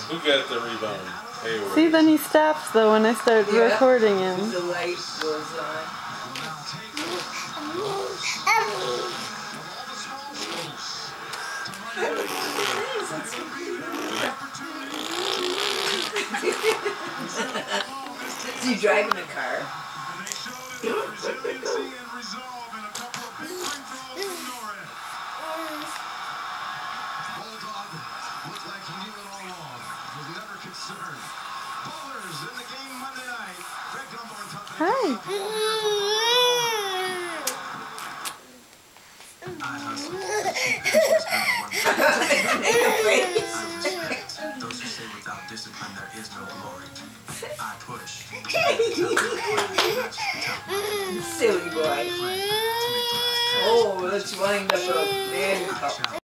Who got the rebound? Hayward. See, then he stops though when I start recording him. The light goes on. Is he driving a car? Hi. Those who say without discipline there is no glory. I push. Silly boy. Oh, let's wind up a man cup.